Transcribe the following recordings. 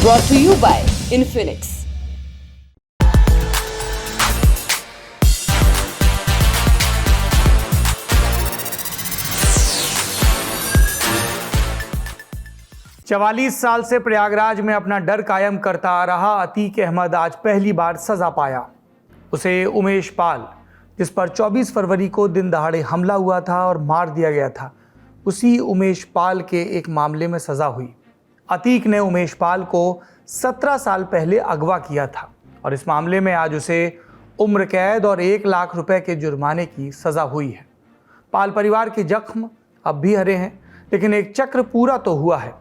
brought to you by Infinix. चवालीस साल से प्रयागराज में अपना डर कायम करता आ रहा अतीक अहमद आज पहली बार सजा पाया। उसे उमेश पाल, जिस पर 24 फरवरी को दिन दहाड़े हमला हुआ था और मार दिया गया था, उसी उमेश पाल के एक मामले में सजा हुई। अतीक ने उमेश पाल को 17 साल पहले अगवा किया था और इस मामले में आज उसे उम्र कैद और 1 लाख रुपए के जुर्माने की सजा हुई है। पाल परिवार के जख्म अब भी हरे हैं, लेकिन एक चक्र पूरा तो हुआ है।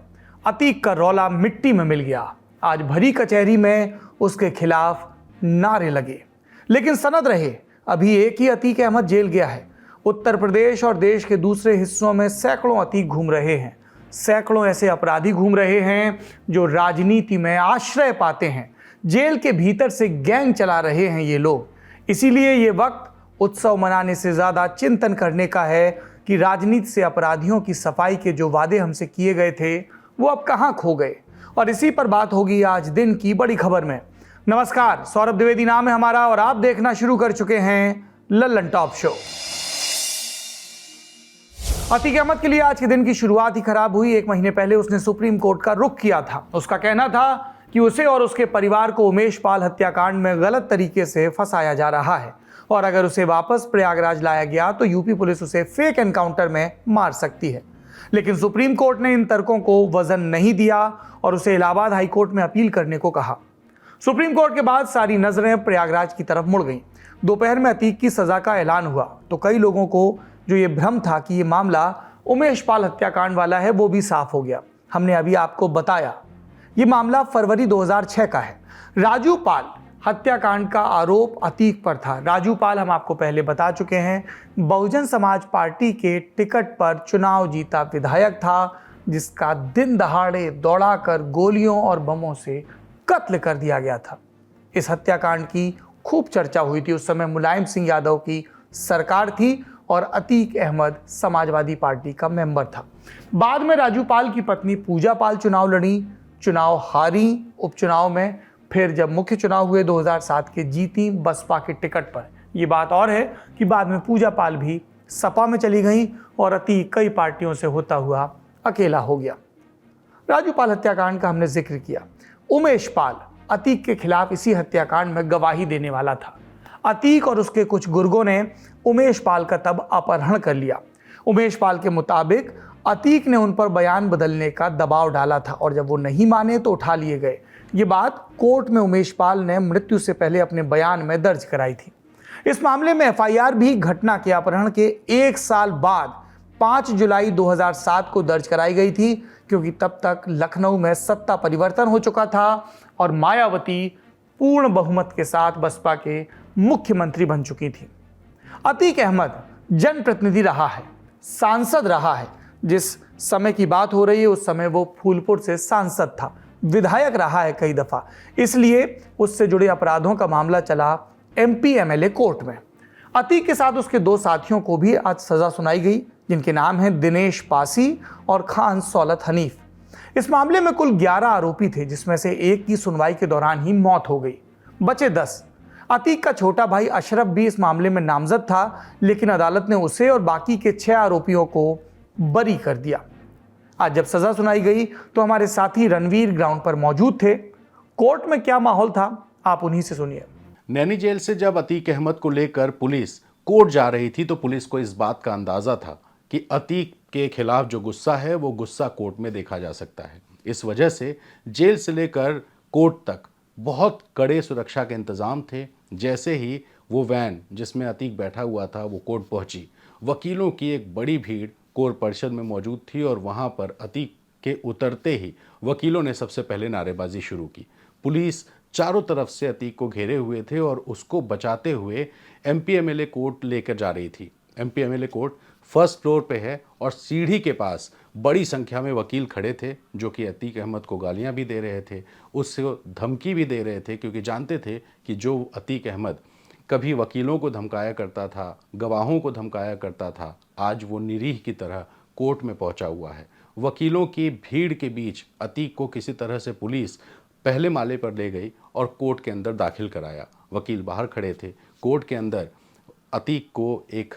अतीक का रौला मिट्टी में मिल गया। आज भरी कचहरी में उसके खिलाफ नारे लगे, लेकिन सनद रहे, अभी एक ही अतीक अहमद जेल गया है। उत्तर प्रदेश और देश के दूसरे हिस्सों में सैकड़ों अतीक घूम रहे हैं। सैकड़ों ऐसे अपराधी घूम रहे हैं जो राजनीति में आश्रय पाते हैं। जेल के भीतर से गैंग चला रहे हैं ये लोग। इसीलिए ये वक्त उत्सव मनाने से ज्यादा चिंतन करने का है कि राजनीति से अपराधियों की सफाई के जो वादे हमसे किए गए थे वो अब कहां खो गए। और इसी पर बात होगी आज दिन की बड़ी खबर में। नमस्कार, सौरभ द्विवेदी नाम है हमारा और आप देखना शुरू कर चुके हैं लल्लन टॉप शो। अतीक अहमद के लिए आज के दिन की शुरुआत ही खराब हुई। 1 महीने पहले उसने सुप्रीम कोर्ट का रुख किया था। उसका कहना था कि उसे और उसके परिवार को उमेश पाल हत्याकांड में गलत तरीके से फंसाया जा रहा है और अगर उसे वापस प्रयागराज लाया गया तो यूपी पुलिस उसे फेक एनकाउंटर में मार सकती है। लेकिन सुप्रीम कोर्ट ने इन तर्कों को वजन नहीं दिया और उसे इलाहाबाद हाई कोर्ट में अपील करने को कहा। सुप्रीम कोर्ट के बाद सारी नजरें प्रयागराज की तरफ मुड़ गईं। दोपहर में अतीक की सजा का ऐलान हुआ तो कई लोगों को जो ये भ्रम था कि ये मामला उमेश पाल हत्याकांड वाला है वो भी साफ हो गया। हमने अभी आपको बताया ये मामला फरवरी 2006 का है। राजू पाल हत्याकांड का आरोप अतीक पर था। राजू पाल, हम आपको पहले बता चुके हैं, बहुजन समाज पार्टी के टिकट पर चुनाव जीता विधायक था जिसका दिन दहाड़े दौड़ाकर गोलियों और बमों से कत्ल कर दिया गया था। इस हत्याकांड की खूब चर्चा हुई थी। उस समय मुलायम सिंह यादव की सरकार थी और अतीक अहमद समाजवादी पार्टी का मेंबर था। बाद में राजू पाल की पत्नी पूजा पाल चुनाव लड़ी, चुनाव हारी उपचुनाव में। फिर जब मुख्य चुनाव हुए 2007 के, जीती बसपा के टिकट पर। यह बात और है कि बाद में पूजा पाल भी सपा में चली गई और अतीक कई पार्टियों से होता हुआ अकेला हो गया। राजू पाल हत्याकांड का हमने जिक्र किया। उमेश पाल अतीक के खिलाफ इसी हत्याकांड में गवाही देने वाला था। अतीक और उसके कुछ गुर्गों ने उमेश पाल का तब अपहरण कर लिया। उमेश पाल के मुताबिक अतीक ने उन पर बयान बदलने का दबाव डाला था और जब वो नहीं माने तो उठा लिए गए। ये बात कोर्ट में उमेश पाल ने मृत्यु से पहले अपने बयान में दर्ज कराई थी। इस मामले में एफआईआर भी घटना के अपहरण के 1 साल बाद 5 जुलाई 2007 को दर्ज कराई गई थी, क्योंकि तब तक लखनऊ में सत्ता परिवर्तन हो चुका था और मायावती पूर्ण बहुमत के साथ बसपा के मुख्यमंत्री बन चुकी थी। अतीक अहमद जनप्रतिनिधि रहा है, सांसद रहा है। जिस समय की बात हो रही है उस समय वो फूलपुर से सांसद था, विधायक रहा है कई दफा। इसलिए उससे जुड़े अपराधों का मामला चला एमपी एमएलए कोर्ट में। अतीक के साथ उसके 2 साथियों को भी आज सजा सुनाई गई, जिनके नाम हैं दिनेश पासी और खान सौलत हनीफ। इस मामले में कुल 11 आरोपी थे, जिसमें से एक की सुनवाई के दौरान ही मौत हो गई, बचे 10। अतीक का छोटा भाई अशरफ भी इस मामले में नामजद था, लेकिन अदालत ने उसे और बाकी के 6 आरोपियों को बरी कर दिया। आज जब सजा सुनाई गई तो हमारे साथी रणवीर ग्राउंड पर मौजूद थे। कोर्ट में क्या माहौल था, आप उन्हीं से सुनिए। नैनी जेल से जब अतीक अहमद को लेकर पुलिस कोर्ट जा रही थी तो पुलिस को इस बात का अंदाजा था कि अतीक के खिलाफ जो गुस्सा है वो गुस्सा कोर्ट में देखा जा सकता है। इस वजह से जेल से लेकर कोर्ट तक बहुत कड़े सुरक्षा के इंतजाम थे। जैसे ही वो वैन जिसमें अतीक बैठा हुआ था वो कोर्ट पहुंची, वकीलों की एक बड़ी भीड़ कोर्ट परिसर में मौजूद थी और वहां पर अतीक के उतरते ही वकीलों ने सबसे पहले नारेबाजी शुरू की। पुलिस चारों तरफ से अतीक को घेरे हुए थे और उसको बचाते हुए एमपी एमएलए कोर्ट लेकर जा रही थी। MP MLA court first floor पे है और सीढ़ी के पास बड़ी संख्या में वकील खड़े थे जो कि अतीक अहमद को गालियां भी दे रहे थे, उससे धमकी भी दे रहे थे, क्योंकि जानते थे कि जो अतीक अहमद कभी वकीलों को धमकाया करता था, गवाहों को धमकाया करता था, आज वो निरीह की तरह कोर्ट में पहुंचा हुआ है। वकीलों की भीड़ के बीच अतीक को किसी तरह से पुलिस पहले माले पर ले गई और कोर्ट के अंदर दाखिल कराया। वकील बाहर खड़े थे। कोर्ट के अंदर अतीक को एक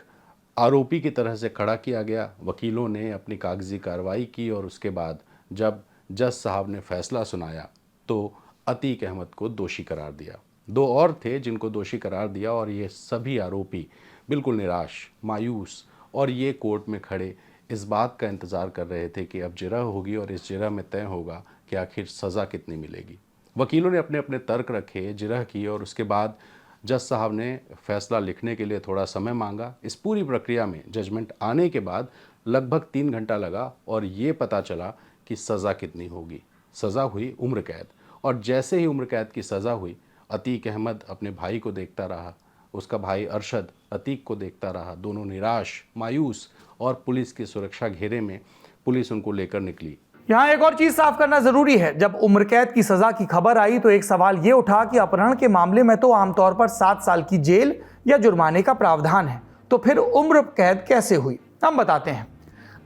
आरोपी की तरह से खड़ा किया गया। वकीलों ने अपनी कागजी कार्रवाई की और उसके बाद जब जज साहब ने फैसला सुनाया तो अतीक अहमद को दोषी करार दिया। 2 और थे जिनको दोषी करार दिया और ये सभी आरोपी बिल्कुल निराश, मायूस और ये कोर्ट में खड़े इस बात का इंतज़ार कर रहे थे कि अब जिरह होगी और इस जिरह में तय होगा कि आखिर सज़ा कितनी मिलेगी। वकीलों ने अपने अपने तर्क रखे, जिरह की और उसके बाद जज साहब ने फैसला लिखने के लिए थोड़ा समय मांगा। इस पूरी प्रक्रिया में जजमेंट आने के बाद लगभग 3 घंटा लगा और ये पता चला कि सज़ा कितनी होगी। सज़ा हुई उम्र कैद और जैसे ही उम्र कैद की सज़ा हुई, अतीक अहमद अपने भाई को देखता रहा, उसका भाई अरशद अतीक को देखता रहा। दोनों निराश, मायूस और पुलिस की सुरक्षा घेरे में पुलिस उनको लेकर निकली। यहाँ एक और चीज साफ करना जरूरी है। जब उम्र कैद की सजा की खबर आई तो एक सवाल ये उठा कि अपहरण के मामले में तो आमतौर पर 7 साल की जेल या जुर्माने का प्रावधान है, तो फिर उम्र कैद कैसे हुई? हम बताते हैं।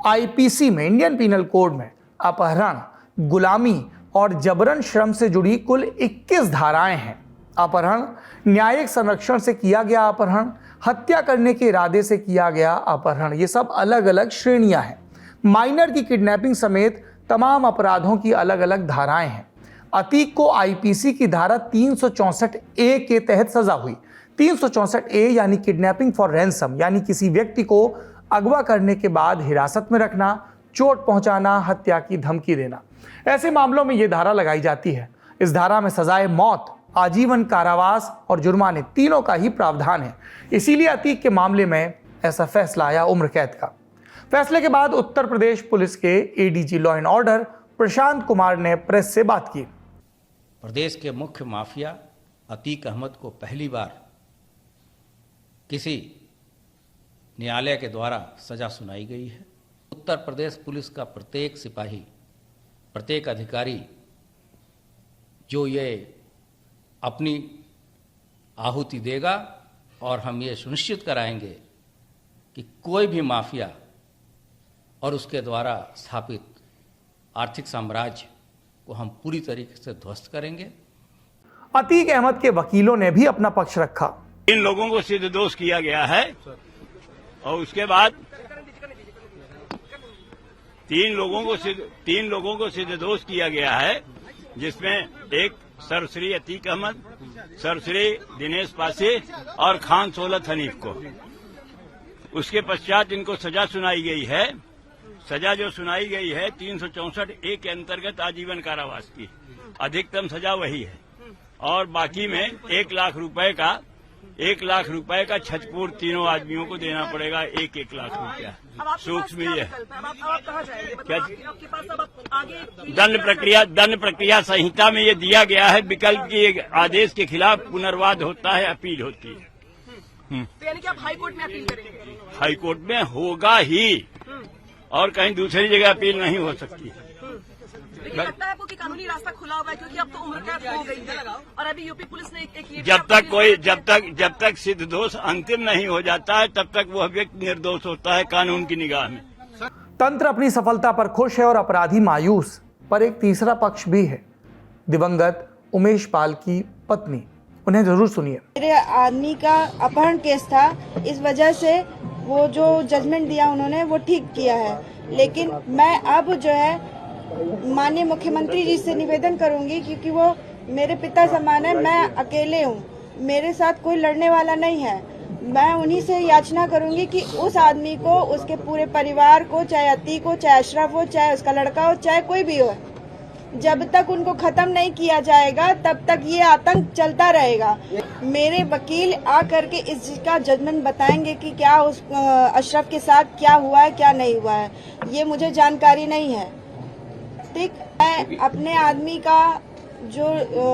आईपीसी में, इंडियन पीनल कोड में अपहरण, गुलामी और जबरन श्रम से जुड़ी कुल 21 धाराएं हैं। अपहरण, न्यायिक संरक्षण से किया गया अपहरण, हत्या करने के इरादे से किया गया अपहरण, ये सब अलग अलग श्रेणियां हैं। माइनर की किडनैपिंग समेत तमाम अपराधों की अलग अलग धाराएं हैं। अतीक को आईपीसी की धारा 364A के तहत सजा हुई। 364A यानी किडनैपिंग फॉर रैंसम, यानी किसी व्यक्ति को अगवा करने के बाद हिरासत में रखना, चोट पहुंचाना, हत्या की धमकी देना। ऐसे मामलों में यह धारा लगाई जाती है। इस धारा में सजाए मौत, आजीवन कारावास और जुर्माने तीनों का ही प्रावधान है। इसीलिए अतीक के मामले में ऐसा फैसला आया उम्र कैद का। फैसले के बाद उत्तर प्रदेश पुलिस के ADG law and order Prashant Kumar ने प्रेस से बात की। प्रदेश के मुख्य माफिया अतीक अहमद को पहली बार किसी न्यायालय के द्वारा सजा सुनाई गई है। उत्तर प्रदेश पुलिस का प्रत्येक सिपाही, प्रत्येक अधिकारी जो ये अपनी आहुति देगा और हम ये सुनिश्चित कराएंगे कि कोई भी माफिया और उसके द्वारा स्थापित आर्थिक साम्राज्य को हम पूरी तरीके से ध्वस्त करेंगे। अतीक अहमद के वकीलों ने भी अपना पक्ष रखा। 3 लोगों को सिद्ध दोष किया गया है और उसके बाद 3 लोगों को सिद्ध दोष किया गया है, जिसमें एक सरश्री अतीक अहमद, सरश्री दिनेश पासी और खान सोलत हनीफ को। उसके पश्चात इनको सजा सुनाई गई है। सजा जो सुनाई गई है 364A के अंतर्गत आजीवन कारावास की, अधिकतम सजा वही है। और बाकी में 1 लाख रुपए का क्षतिपूर्ति तीनों आदमियों को देना पड़ेगा। 1-1 लाख रुपया सूक्ष्म ये क्या दंड प्रक्रिया संहिता में ये दिया गया है। विकल्प की आदेश के खिलाफ पुनर्वाद होता है, अपील होती है। तो यानी कि आप हाई कोर्ट में अपील करेंगे? हाई कोर्ट में होगा ही और कहीं दूसरी जगह अपील नहीं हो सकती। लेकिन लगता है आपको कि कानूनी रास्ता खुला हुआ है, क्योंकि अब तो उम्र कैद हो गई है और अभी यूपी पुलिस ने एक जब तक सिद्ध दोष अंतिम नहीं हो जाता है तब तक वह व्यक्ति निर्दोष होता है कानून की निगाह में। तंत्र अपनी सफलता पर खुश है और अपराधी मायूस, पर एक तीसरा पक्ष भी है। दिवंगत उमेश पाल की पत्नी, उन्हें जरूर सुनिए। मेरे आदमी का अपहरण केस था, इस वजह से वो जो जजमेंट दिया उन्होंने वो ठीक किया है। लेकिन मैं अब जो है माननीय मुख्यमंत्री जी से निवेदन करूंगी, क्योंकि वो मेरे पिता समान है, मैं अकेले हूँ, मेरे साथ कोई लड़ने वाला नहीं है। मैं उन्हीं से याचना करूंगी कि उस आदमी को, उसके पूरे परिवार को, चाहे अतीक हो, चाहे अशरफ हो, चाहे उसका लड़का हो, चाहे कोई भी हो, जब तक उनको खत्म नहीं किया जाएगा तब तक ये आतंक चलता रहेगा। मेरे वकील आकर के इसका जजमेंट बताएंगे कि क्या उस अशरफ के साथ क्या हुआ है, क्या नहीं हुआ है, ये मुझे जानकारी नहीं है। ठीक, मैं अपने आदमी का जो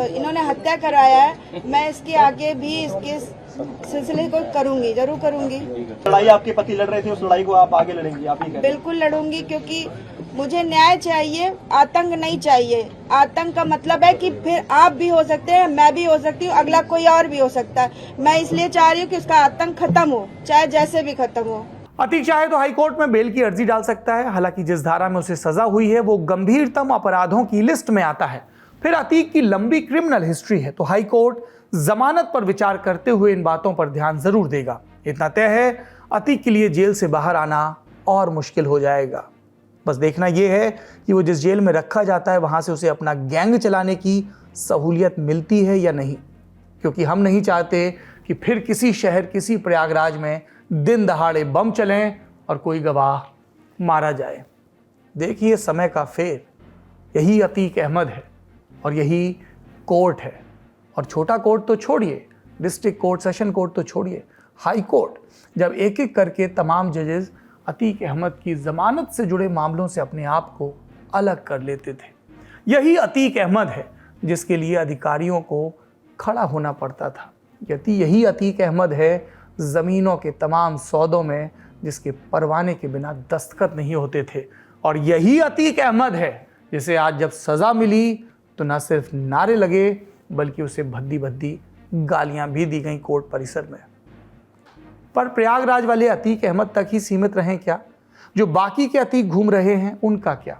इन्होंने हत्या कराया है, मैं इसके आगे भी इसके सिलसिले को करूंगी, जरूर करूंगी। लड़ाई आपके पति लड़ रहे थे, उस लड़ाई को आप आगे लड़ेंगी? आप ही बिल्कुल लड़ूंगी, क्योंकि मुझे न्याय चाहिए, आतंक नहीं चाहिए। आतंक का मतलब है कि फिर आप भी हो सकते हैं, मैं भी हो सकती हूँ, अगला कोई और भी हो सकता है। मैं इसलिए चाह रही हूँ कि उसका आतंक खत्म हो, चाहे जैसे भी खत्म हो। अतीक चाहे तो हाई कोर्ट में बेल की अर्जी डाल सकता है। हालांकि जिस धारा में उसे सजा हुई है वो गंभीरतम अपराधों की लिस्ट में आता है। फिर अतीक की लंबी क्रिमिनल हिस्ट्री है, तो हाई कोर्ट जमानत पर विचार करते हुए इन बातों पर ध्यान जरूर देगा। इतना तय है, अतीक के लिए जेल से बाहर आना और मुश्किल हो जाएगा। बस देखना यह है कि वो जिस जेल में रखा जाता है वहां से उसे अपना गैंग चलाने की सहूलियत मिलती है या नहीं, क्योंकि हम नहीं चाहते कि फिर किसी शहर, किसी प्रयागराज में दिन दहाड़े बम चलें और कोई गवाह मारा जाए। देखिए समय का फेर, यही अतीक अहमद है और यही कोर्ट है। और छोटा कोर्ट तो छोड़िए, डिस्ट्रिक्ट कोर्ट, सेशन कोर्ट तो छोड़िए, हाई कोर्ट जब एक एक करके तमाम जजेस अतीक अहमद की जमानत से जुड़े मामलों से अपने आप को अलग कर लेते थे, यही अतीक अहमद है जिसके लिए अधिकारियों को खड़ा होना पड़ता था। यही अतीक अहमद है ज़मीनों के तमाम सौदों में जिसके परवाने के बिना दस्तखत नहीं होते थे। और यही अतीक अहमद है जिसे आज जब सज़ा मिली तो न सिर्फ नारे लगे बल्कि उसे भद्दी भद्दी गालियां भी दी गई कोर्ट परिसर में। पर प्रयागराज वाले अतीक अहमद तक ही सीमित रहें क्या? जो बाकी के अतीक घूम रहे हैं उनका क्या?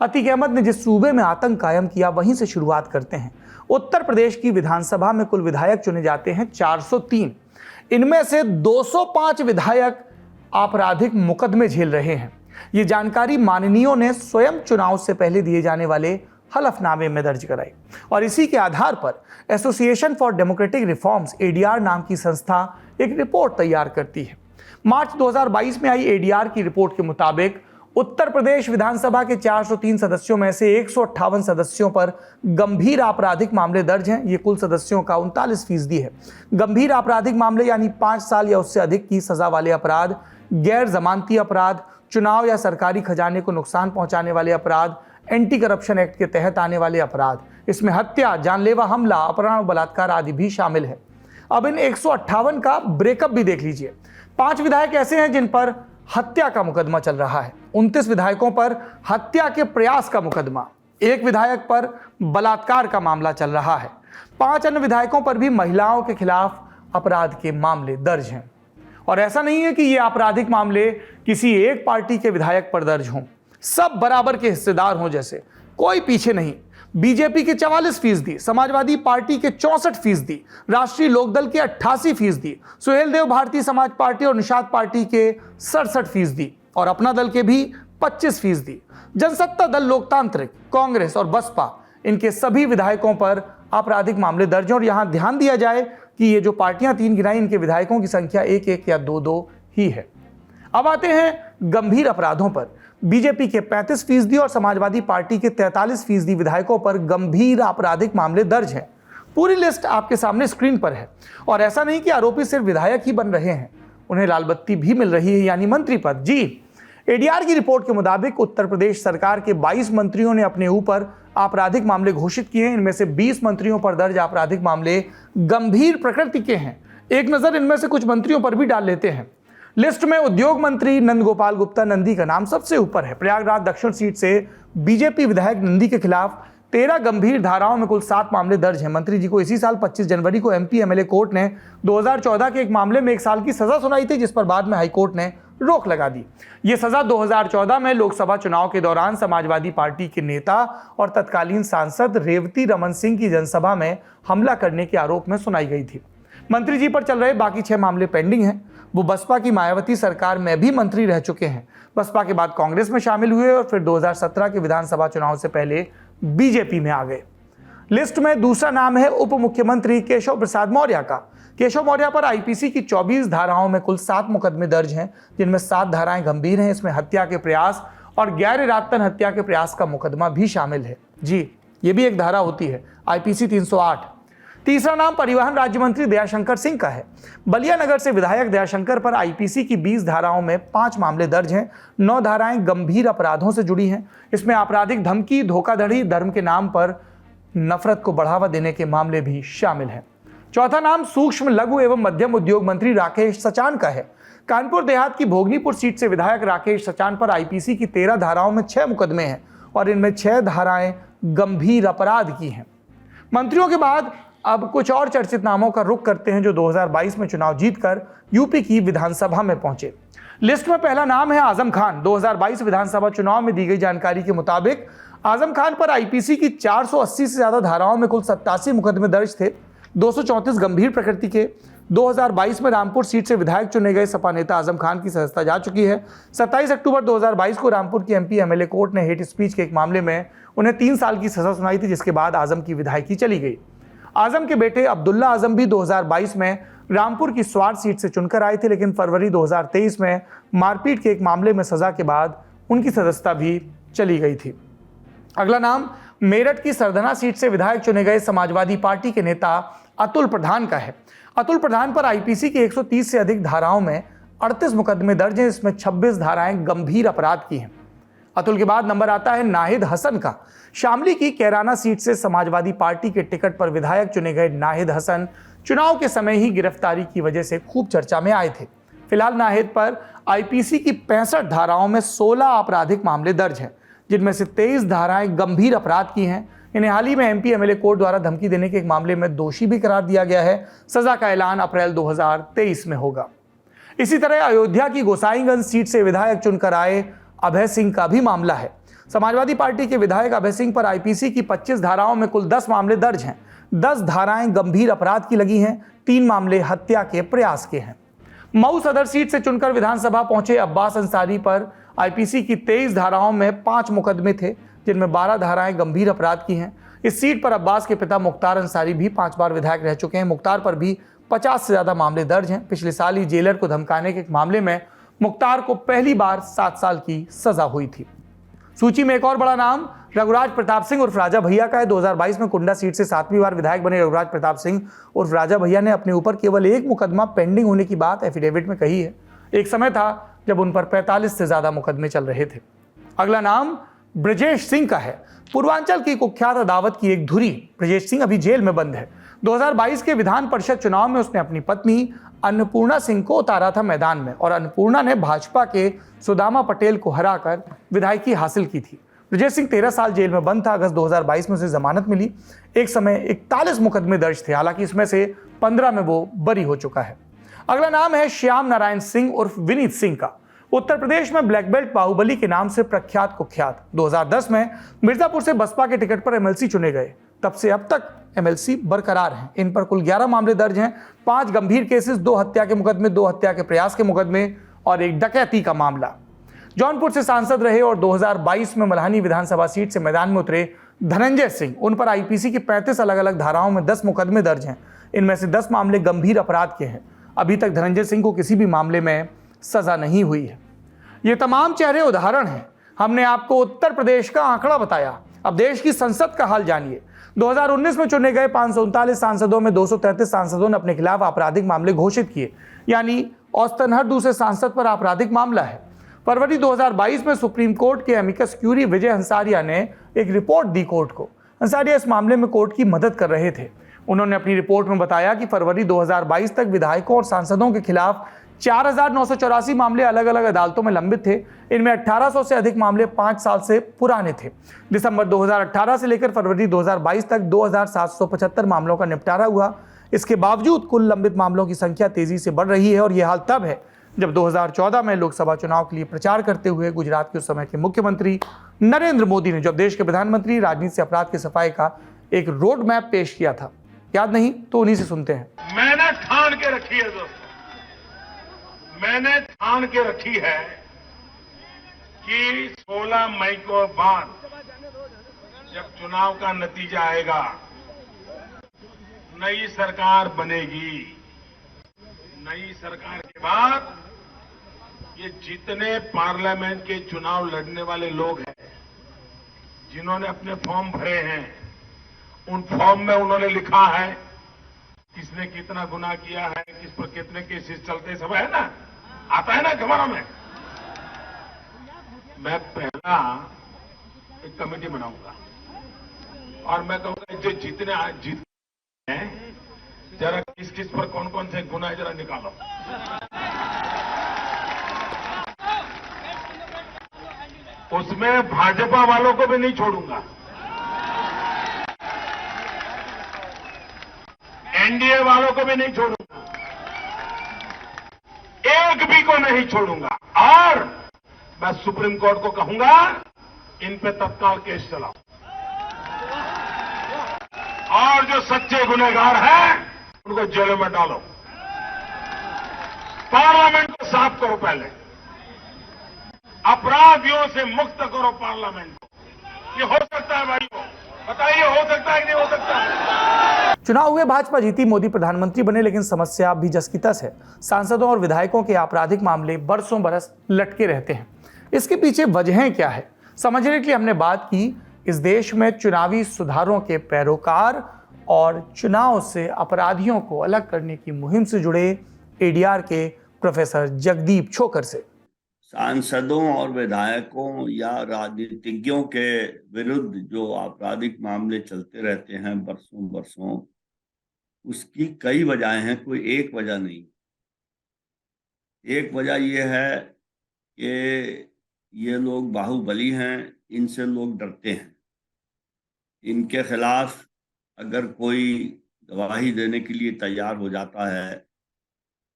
अतीक अहमद ने जिस सूबे में आतंक कायम किया वहीं से शुरुआत करते हैं। उत्तर प्रदेश की विधानसभा में कुल विधायक चुने जाते हैं 403। इनमें से 205 विधायक आपराधिक मुकदमे झेल रहे हैं। ये जानकारी माननीयों ने स्वयं चुनाव से पहले दिए जाने वाले हलफनामे में दर्ज कराई और इसी के आधार पर association for democratic reforms ADR नाम की संस्था एक रिपोर्ट तैयार करती है। मार्च 2022 में आई एडीआर की रिपोर्ट के मुताबिक उत्तर प्रदेश विधानसभा के 403 सदस्यों में से 158 सदस्यों पर गंभीर आपराधिक मामले दर्ज हैं। ये कुल सदस्यों का 39% है। गंभीर आपराधिक मामले यानी 5 साल या उससे अधिक की सजा वाले अपराध, गैर जमानती अपराध, चुनाव या सरकारी खजाने को नुकसान पहुंचाने वाले अपराध, एंटी करप्शन एक्ट के तहत आने वाले अपराध, इसमें हत्या, जानलेवा हमला, अपहरण, बलात्कार आदि भी शामिल है। अब इन 158 का ब्रेकअप भी देख लीजिए। 5 विधायक ऐसे हैं जिन पर हत्या का मुकदमा चल रहा है, 29 विधायकों पर हत्या के प्रयास का मुकदमा, 1 विधायक पर बलात्कार का मामला चल रहा है, 5 अन्य विधायकों पर भी महिलाओं के खिलाफ अपराध के मामले दर्ज हैं। और ऐसा नहीं है कि ये आपराधिक मामले किसी एक पार्टी के विधायक पर दर्ज हों, सब बराबर के हिस्सेदार हों, जैसे कोई पीछे नहीं। बीजेपी के 44%, समाजवादी पार्टी के 64%, राष्ट्रीय लोकदल के 88%, सुहेल देव भारतीय समाज पार्टी और निषाद पार्टी के 67% और अपना दल के भी 25%। जनसत्ता दल, लोकतांत्रिक, कांग्रेस और बसपा, इनके सभी विधायकों पर आपराधिक मामले दर्ज हैं। और यहां ध्यान दिया जाए कि ये जो पार्टियां 3 गिनाई, इनके विधायकों की संख्या 1-1 या 2-2 ही है। अब आते हैं गंभीर अपराधों पर। बीजेपी के 35% और समाजवादी पार्टी के 43% विधायकों पर गंभीर आपराधिक मामले दर्ज हैं। पूरी लिस्ट आपके सामने स्क्रीन पर है। और ऐसा नहीं कि आरोपी सिर्फ विधायक ही बन रहे हैं, उन्हें लाल बत्ती भी मिल रही है, यानी मंत्री पद। जी, एडीआर की रिपोर्ट के मुताबिक उत्तर प्रदेश सरकार के 22 मंत्रियों ने अपने ऊपर आपराधिक मामले घोषित किए हैं। इनमें से 20 मंत्रियों पर दर्ज आपराधिक मामले गंभीर प्रकृति के हैं। एक नजर इनमें से कुछ मंत्रियों पर भी डाल लेते हैं। लिस्ट में उद्योग मंत्री नंद गोपाल गुप्ता नंदी का नाम सबसे ऊपर है। प्रयागराज दक्षिण सीट से बीजेपी विधायक नंदी के खिलाफ 13 गंभीर धाराओं में कुल 7 मामले दर्ज हैं। मंत्री जी को इसी साल 25 जनवरी को एमपी एमएलए कोर्ट ने 2014 के एक मामले में 1 साल की सजा सुनाई थी, जिस पर बाद में हाईकोर्ट ने रोक लगा दी। यह सजा 2014 में लोकसभा चुनाव के दौरान समाजवादी पार्टी के नेता और तत्कालीन सांसद रेवती रमन सिंह की जनसभा में हमला करने के आरोप में सुनाई गई थी। मंत्री जी पर चल रहे बाकी 6 मामले पेंडिंग हैं। वो बसपा की मायावती सरकार में भी मंत्री रह चुके हैं। बसपा के बाद कांग्रेस में शामिल हुए और फिर 2017 के विधानसभा चुनाव से पहले बीजेपी में आ गए। लिस्ट में दूसरा नाम है उप मुख्यमंत्री केशव प्रसाद मौर्य का। केशव मौर्य पर आईपीसी की 24 धाराओं में कुल 7 मुकदमे दर्ज हैं, जिनमें 7 धाराएं गंभीर हैं। इसमें हत्या के प्रयास और गैर इरादतन हत्या के प्रयास का मुकदमा भी शामिल है। जी, ये भी एक धारा होती है, आईपीसी 308। तीसरा नाम परिवहन राज्य मंत्री दयाशंकर सिंह का है। बलिया नगर से विधायक दयाशंकर पर आईपीसी की 20 धाराओं में 5 मामले दर्ज हैं। 9 धाराएं गंभीर अपराधों से जुड़ी हैं। इसमें आपराधिक धमकी, धोखाधड़ी, धर्म के नाम पर नफरत को बढ़ावा देने के मामले भी शामिल हैं। चौथा नाम सूक्ष्म, लघु एवं मध्यम उद्योग मंत्री राकेश सचान का है। कानपुर देहात की भोगनीपुर सीट से विधायक राकेश सचान पर आईपीसी की 13 धाराओं में 6 मुकदमे हैं और इनमें 6 धाराएं गंभीर अपराध की हैं। मंत्रियों के बाद अब कुछ और चर्चित नामों का रुख करते हैं जो 2022 में चुनाव जीतकर यूपी की विधानसभा में पहुंचे। लिस्ट में पहला नाम है आजम खान। 2022 विधानसभा चुनाव में दी गई जानकारी के मुताबिक आजम खान पर आईपीसी की 480 से ज्यादा धाराओं में कुल 87 मुकदमे दर्ज थे। 234 गंभीर प्रकृति के। 2022 में रामपुर सीट से विधायक चुने गए सपा नेता आजम खान की सदस्यता जा चुकी है। 27 अक्टूबर 2022 को रामपुर की एमपी एमएलए कोर्ट ने हेट स्पीच के एक मामले में उन्हें 3 साल की सजा सुनाई थी, जिसके बाद आजम की विधायकी चली गई। आजम के बेटे अब्दुल्ला आजम भी 2022 में रामपुर की स्वार सीट से चुनकर आए थे, लेकिन फरवरी 2023 में मारपीट के एक मामले में सजा के बाद उनकी सदस्यता भी चली गई थी। अगला नाम मेरठ की सरधना सीट से विधायक चुने गए समाजवादी पार्टी के नेता अतुल प्रधान का है। अतुल प्रधान पर आईपीसी की 130 से अधिक धाराओं में 38 मुकदमे दर्ज हैं, इसमें 26 धाराएं गंभीर अपराध की हैं। अतुल के बाद नंबर आता है नाहिद हसन का। शामली की कैराना सीट से समाजवादी पार्टी के टिकट पर विधायक चुने गए नाहिद हसन चुनाव के समय ही गिरफ्तारी की वजह से खूब चर्चा में आए थे। फिलहाल नाहिद पर आईपीसी की 65 धाराओं में 16 आपराधिक मामले दर्ज हैं, जिनमें से 23 धाराएं गंभीर अपराध की हैं। इन्हें हाल ही में एमपी एमएलए कोर्ट द्वारा धमकी देने के एक मामले में दोषी भी करार दिया गया है। सजा का ऐलान अप्रैल 2023 में होगा। इसी तरह अयोध्या की गोसाईगंज सीट से विधायक चुनकर आए अभय सिंह का भी मामला है। समाजवादी पार्टी के विधायक अभय सिंह पर आईपीसी की 25 धाराओं में कुल 10 मामले दर्ज हैं। 10 धाराएं गंभीर अपराध की लगी हैं, 3 मामले हत्या के प्रयास के हैं। मऊ सदर सीट से चुनकर विधानसभा पहुंचे अब्बास अंसारी पर आईपीसी की 23 धाराओं में 5 मुकदमे थे, जिनमें 12 धाराएं गंभीर अपराध की हैं। इस सीट पर अब्बास के पिता मुख्तार अंसारी भी 5 बार विधायक रह चुके हैं। मुख्तार पर भी 50 से ज्यादा मामले दर्ज हैं। पिछले साल ही जेलर को धमकाने के एक मामले में मुख्तार को पहली बार 7 साल की सजा हुई थी। सूची में एक और बड़ा नाम रघुराज प्रताप सिंह उर्फ राजा भैया का है। 2022 में कुंडा सीट से 7वीं बार विधायक बने रघुराज प्रताप सिंह उर्फ राजा भैया ने अपने ऊपर केवल एक मुकदमा पेंडिंग होने की बात एफिडेविट में कही है। एक समय था जब उन पर 45 से ज्यादा मुकदमे चल रहे थे। अगला नाम ब्रजेश सिंह का है। पूर्वांचल की कुख्यात अदावत की एक धुरी ब्रजेश सिंह अभी जेल में बंद है। 2022 के विधान परिषद चुनाव में उसने अपनी पत्नी अन्नपूर्णा सिंह को उतारा था मैदान में, और अन्नपूर्णा ने भाजपा के सुदामा पटेल को हराकर विधायकी हासिल की थी। ब्रजेश सिंह 13 साल जेल में बंद था। अगस्त 2022 में उसे जमानत मिली। एक समय 41 मुकदमे दर्ज थे, हालांकि इसमें से 15 में वो बरी हो चुका है। अगला नाम है श्याम नारायण सिंह उर्फ विनीत सिंह का। उत्तर प्रदेश में ब्लैक बेल्ट बाहुबली के नाम से प्रख्यात कुख्यात 2010 में मिर्जापुर से बसपा के टिकट पर एमएलसी चुने गए। तब से अब तक एमएलसी बरकरार हैं। इन पर कुल 11 मामले दर्ज हैं, 5 गंभीर केसेस, 2 हत्या के मुकदमे, 2 हत्या के प्रयास के मुकदमे और 1 डकैती का मामला। जौनपुर से सांसद रहे और 2022 में मल्हानी विधानसभा सीट से मैदान में उतरे धनंजय सिंह, उन पर आईपीसी की 35 अलग अलग धाराओं में 10 मुकदमे दर्ज हैं। इनमें से 10 मामले गंभीर अपराध के हैं। अभी तक धनंजय सिंह को किसी भी मामले में सजा नहीं हुई है। ये तमाम चेहरे उदाहरण हैं। हमने आपको उत्तर प्रदेश का आंकड़ा बताया। अब देश की संसद का हाल जानिए। 2019 में चुने गए 539 सांसदों में 233 सांसदों ने अपने खिलाफ आपराधिक मामले घोषित किए, यानी औसतन हर दूसरे सांसद पर आपराधिक मामला है। फरवरी 2022 में सुप्रीम कोर्ट के एमिकस क्यूरी विजय हंसारिया ने एक रिपोर्ट दी कोर्ट को। हंसारिया इस मामले में कोर्ट की मदद कर रहे थे। उन्होंने अपनी रिपोर्ट में बताया कि फरवरी 2022 तक विधायकों और सांसदों के खिलाफ 4,984 मामले अलग अलग अदालतों में लंबित थे। इनमें 1800 से अधिक मामले 5 साल से पुराने थे। दिसंबर 2018 से लेकर फरवरी 2022 तक 2,775 मामलों का निपटारा हुआ। इसके बावजूद कुल लंबित मामलों की संख्या तेजी से बढ़ रही है, और यह हाल तब है जब 2014 में लोकसभा चुनाव के लिए प्रचार करते हुए गुजरात के उस समय के मुख्यमंत्री नरेंद्र मोदी ने, जब देश के प्रधानमंत्री, राजनीति से अपराध की सफाई का एक रोड मैप पेश किया था। याद नहीं तो उन्हीं से सुनते हैं। मैंने ठान के रखी है दोस्तों, मैंने ठान के रखी है कि 16 मई को बाद जब चुनाव का नतीजा आएगा, नई सरकार बनेगी। नई सरकार के बाद ये जितने पार्लियामेंट के चुनाव लड़ने वाले लोग हैं, जिन्होंने अपने फॉर्म भरे हैं, उन फॉर्म में उन्होंने लिखा है किसने कितना गुनाह किया है, किस पर कितने केसेस चलते, सब है ना, आता है ना खबरों में। मैं पहला एक कमेटी बनाऊंगा और मैं कहूंगा जो जितने हैं, जरा किस किस पर कौन कौन से गुनाह जरा निकालो। उसमें भाजपा वालों को भी नहीं छोड़ूंगा, एनडीए वालों को भी नहीं छोड़ूंगा, एक भी को नहीं छोड़ूंगा। और मैं सुप्रीम कोर्ट को कहूंगा इन पे तत्काल केस चलाओ और जो सच्चे गुनहगार हैं उनको जेलों में डालो। पार्लियामेंट को साफ करो, पहले अपराधियों से मुक्त करो पार्लियामेंट को। ये हो सकता है भाइयों? बताइए, हो सकता है कि नहीं हो सकता? चुनाव हुए, भाजपा जीती, मोदी प्रधानमंत्री बने, लेकिन समस्या भी जस की तस है। सांसदों और विधायकों के आपराधिक मामले बरसों बरस लटके रहते हैं। इसके पीछे वजहें क्या है, समझने के लिए हमने बात की इस देश में चुनावी सुधारों के पैरोकार और चुनाव से अपराधियों को अलग करने की मुहिम से जुड़े एडीआर के प्रोफेसर जगदीप छोकर से। सांसदों और विधायकों या राजनीतिज्ञों के विरुद्ध जो आपराधिक मामले चलते रहते हैं बरसों बरसों, उसकी कई वजहें हैं, कोई एक वजह नहीं। एक वजह यह है कि ये लोग बाहुबली हैं, इनसे लोग डरते हैं। इनके खिलाफ अगर कोई गवाही देने के लिए तैयार हो जाता है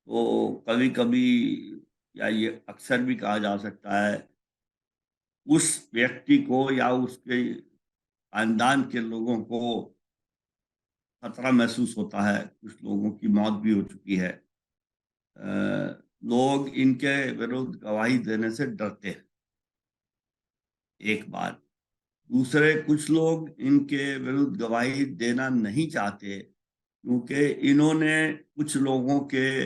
तो कभी कभी, या ये अक्सर भी कहा जा सकता है, उस व्यक्ति को या उसके खानदान के लोगों को खतरा महसूस होता है। कुछ लोगों की मौत भी हो चुकी है। लोग इनके विरुद्ध गवाही देने से डरते हैं, एक बात। दूसरे, कुछ लोग इनके विरुद्ध गवाही देना नहीं चाहते क्योंकि इन्होंने कुछ लोगों के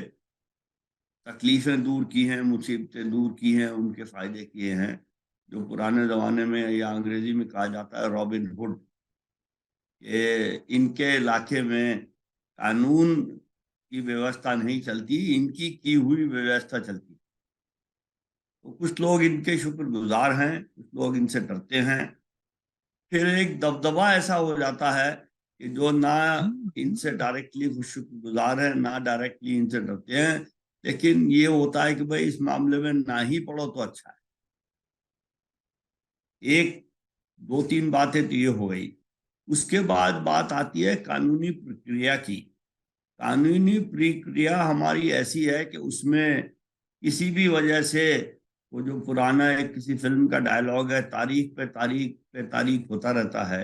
तकलीफें दूर की हैं, मुसीबतें दूर की हैं, उनके फायदे किए हैं। जो पुराने ज़माने में या अंग्रेजी में कहा जाता है रॉबिन हुड, ये इनके इलाके में कानून की व्यवस्था नहीं चलती, इनकी की हुई व्यवस्था चलती। तो कुछ लोग इनके शुक्रगुजार हैं, कुछ लोग इनसे डरते हैं। फिर एक दबदबा ऐसा हो जाता है कि जो ना इनसे डायरेक्टली शुक्रगुजार है, ना डायरेक्टली इनसे डरते हैं, लेकिन ये होता है कि भाई इस मामले में ना ही पढ़ो तो अच्छा है। एक दो तीन बातें तो ये हो गई। उसके बाद बात आती है कानूनी प्रक्रिया की। कानूनी प्रक्रिया हमारी ऐसी है कि उसमें किसी भी वजह से, वो जो पुराना एक किसी फिल्म का डायलॉग है, तारीख पे तारीख पे तारीख होता रहता है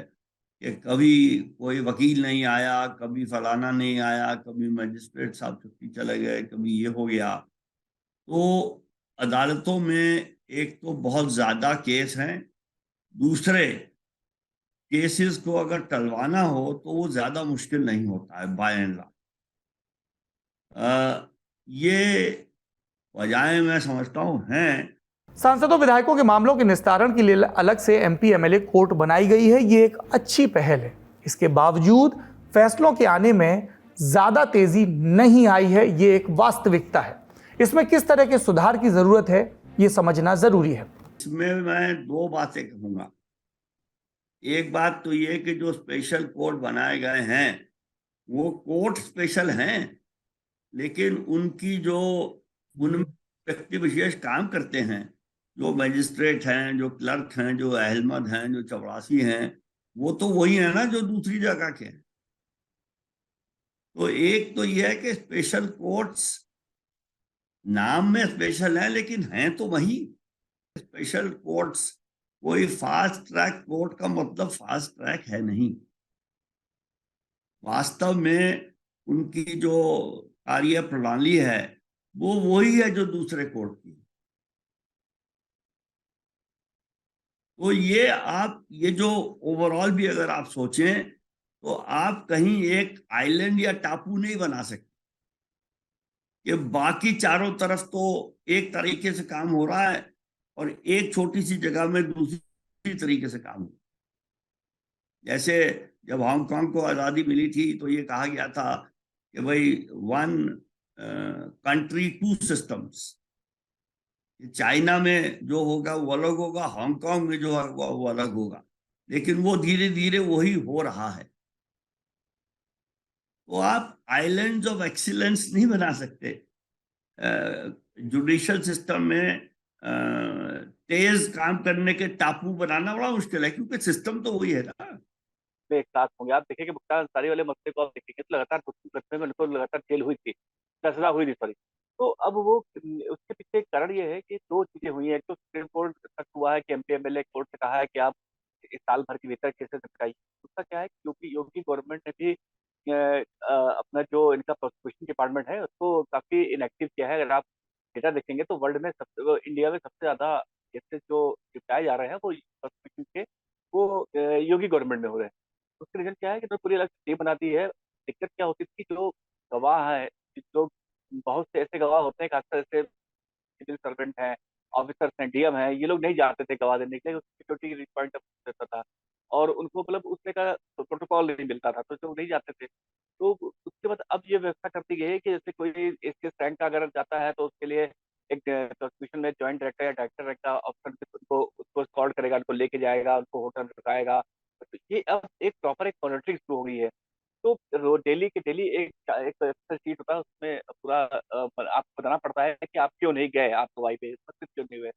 कि कभी कोई वकील नहीं आया, कभी फलाना नहीं आया, कभी मजिस्ट्रेट साहब छुट्टी चले गए, कभी ये हो गया। तो अदालतों में एक तो बहुत ज़्यादा केस हैं, दूसरे केसेस को अगर टलवाना हो तो वो ज़्यादा मुश्किल नहीं होता है बाय एंड लार्ज। ये वजहें मैं समझता हूँ हैं। सांसदों विधायकों के मामलों के निस्तारण के लिए अलग से एमपी एमएलए कोर्ट बनाई गई है। ये एक अच्छी पहल है। इसके बावजूद फैसलों के आने में ज्यादा तेजी नहीं आई है, ये एक वास्तविकता है। इसमें किस तरह के सुधार की जरूरत है, ये समझना जरूरी है। इसमें मैं दो बातें कहूंगा। एक बात तो ये कि जो स्पेशल कोर्ट बनाए गए हैं वो कोर्ट स्पेशल हैं, लेकिन उनकी जो उन व्यक्ति विशेष काम करते हैं, जो मजिस्ट्रेट हैं, जो क्लर्क हैं, जो अहलमद हैं, जो चपरासी हैं, वो तो वही है ना जो दूसरी जगह के हैं। तो एक तो यह है कि स्पेशल कोर्ट्स नाम में स्पेशल है, लेकिन हैं तो वही स्पेशल कोर्ट्स। कोई फास्ट ट्रैक कोर्ट का मतलब फास्ट ट्रैक है नहीं। वास्तव में उनकी जो कार्य प्रणाली है वो वही है जो दूसरे कोर्ट की। तो ये जो ओवरऑल भी अगर आप सोचें तो आप कहीं एक आइलैंड या टापू नहीं बना सकते कि बाकी चारों तरफ तो एक तरीके से काम हो रहा है और एक छोटी सी जगह में दूसरी तरीके से काम हो। जैसे जब हांगकांग को आज़ादी मिली थी तो ये कहा गया था कि भाई 1 कंट्री 2 सिस्टम्स। चाइना में जो होगा वो अलग होगा, हांगकांग में जो होगा वो अलग होगा, लेकिन वो धीरे धीरे वही हो रहा है। तो आप आइलैंड्स ऑफ एक्सीलेंस नहीं बना सकते। जुडिशियल सिस्टम में तेज काम करने के टापू बनाना बड़ा मुश्किल है, क्योंकि सिस्टम तो वही है ना। एक साथ होंगे। आप देखेंगे मुख्तार अंसारी वाले मसले को आप देखेंगे तो लगातार मुकदमे में तो लगातार जेल हुई थी, सजा हुई थी, सॉरी। तो अब वो उसके पीछे एक कारण ये है कि 2 चीज़ें हुई हैं। एक तो सुप्रीम कोर्ट तक हुआ है कि एमपी एमएलए कोर्ट ने कहा है कि आप इस साल भर के भीतर केसेस निपटाइए। दूसरा क्या है कि क्योंकि योगी गवर्नमेंट ने भी अपना जो इनका प्रोसिक्यूशन डिपार्टमेंट है उसको काफ़ी इनएक्टिव किया है। अगर आप डेटा देखेंगे तो इंडिया में सबसे ज़्यादा केसेस जो निपटाए जा रहे हैं वो प्रोसिक्यूशन के वो योगी गवर्नमेंट में हो रहे हैं। उसका रीज़न क्या है कि उन्होंने पूरी अलग टीम बना दी है। दिक्कत क्या होती थी कि जो गवाह हैं, जो बहुत से ऐसे गवाह होते हैं, खासकर ऐसे सिविल सर्वेंट हैं, ऑफिसर्स हैं, डीएम हैं, ये लोग नहीं जाते थे गवाह देने के लिए, सिक्योरिटी पॉइंट ऑफ रहता था और उनको मतलब उसमें का प्रोटोकॉल नहीं मिलता था, तो लोग नहीं जाते थे। तो उसके बाद अब ये व्यवस्था कर दी गई है कि जैसे कोई एसीएस रैंक का अगर जाता है तो उसके लिए एक प्रोसिक्यूशन में जॉइंट डायरेक्टर या डायरेक्टर रैंक का ऑप्शन उसको एस्कॉर्ट करेगा, उनको लेके जाएगा, उनको होटल रुकाएगा। तो ये अब एक प्रॉपर एक मॉनिटरिंग शुरू हो गई है। तो डेली के डेली एक एक्सेल शीट होता है, उसमें पूरा आपको बताना पड़ता है कि आप क्यों नहीं गए, आप गवाही पे उपस्थित क्यों नहीं हुए।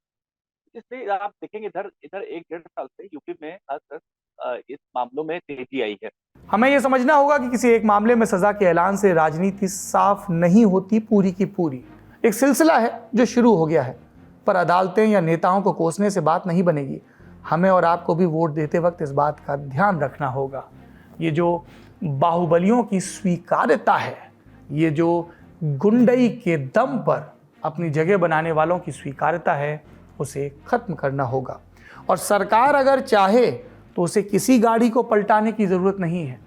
इसलिए आप देखेंगे इधर इधर 1-1.5 साल से यूपी में खासकर इस मामलों में तेजी आई है। हमें यह समझना होगा कि किसी एक मामले में सजा के ऐलान से राजनीति साफ नहीं होती पूरी की पूरी। एक सिलसिला है जो शुरू हो गया है, पर अदालतें या नेताओं को कोसने से बात नहीं बनेगी। हमें और आपको भी वोट देते वक्त इस बात का ध्यान रखना होगा। ये जो बाहुबलियों की स्वीकार्यता है, ये जो गुंडई के दम पर अपनी जगह बनाने वालों की स्वीकार्यता है, उसे खत्म करना होगा। और सरकार अगर चाहे तो उसे किसी गाड़ी को पलटाने की ज़रूरत नहीं है।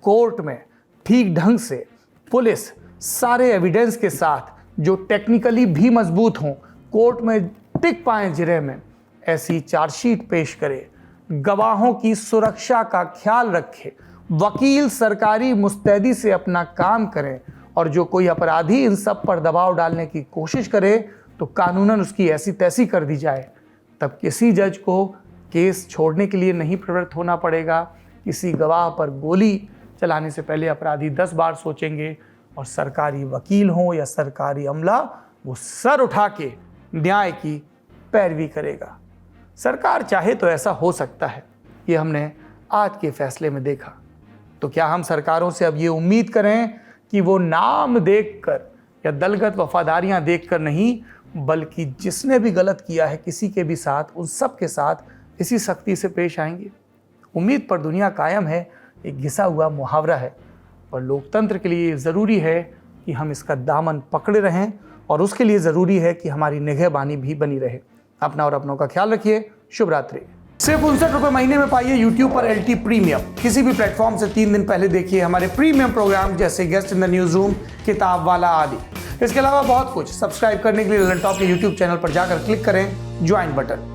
कोर्ट में ठीक ढंग से पुलिस सारे एविडेंस के साथ, जो टेक्निकली भी मजबूत हों, कोर्ट में टिक पाएँ जिरह में, ऐसी चार्जशीट पेश करे, गवाहों की सुरक्षा का ख्याल रखे, वकील सरकारी मुस्तैदी से अपना काम करें और जो कोई अपराधी इन सब पर दबाव डालने की कोशिश करे तो कानूनन उसकी ऐसी तैसी कर दी जाए। तब किसी जज को केस छोड़ने के लिए नहीं प्रवृत्त होना पड़ेगा। किसी गवाह पर गोली चलाने से पहले अपराधी 10 बार सोचेंगे और सरकारी वकील हो या सरकारी अमला, वो सर उठा के न्याय की पैरवी करेगा। सरकार चाहे तो ऐसा हो सकता है, ये हमने आज के फैसले में देखा। तो क्या हम सरकारों से अब ये उम्मीद करें कि वो नाम देखकर या दलगत वफादारियां देखकर नहीं, बल्कि जिसने भी गलत किया है किसी के भी साथ, उन सब के साथ इसी सख्ती से पेश आएंगे? उम्मीद पर दुनिया कायम है एक घिसा हुआ मुहावरा है, पर लोकतंत्र के लिए ज़रूरी है कि हम इसका दामन पकड़े रहें और उसके लिए ज़रूरी है कि हमारी निगहबानी भी बनी रहे। अपना और अपनों का ख्याल रखिए। शुभ रात्रि। सिर्फ 59 रुपये महीने में पाइए यूट्यूब पर LT प्रीमियम। किसी भी प्लेटफॉर्म से 3 दिन पहले देखिए हमारे प्रीमियम प्रोग्राम जैसे guest in the news room, किताब वाला आदि। इसके अलावा बहुत कुछ। सब्सक्राइब करने के लिए ललन टॉप के यूट्यूब चैनल पर जाकर क्लिक करें ज्वाइन बटन।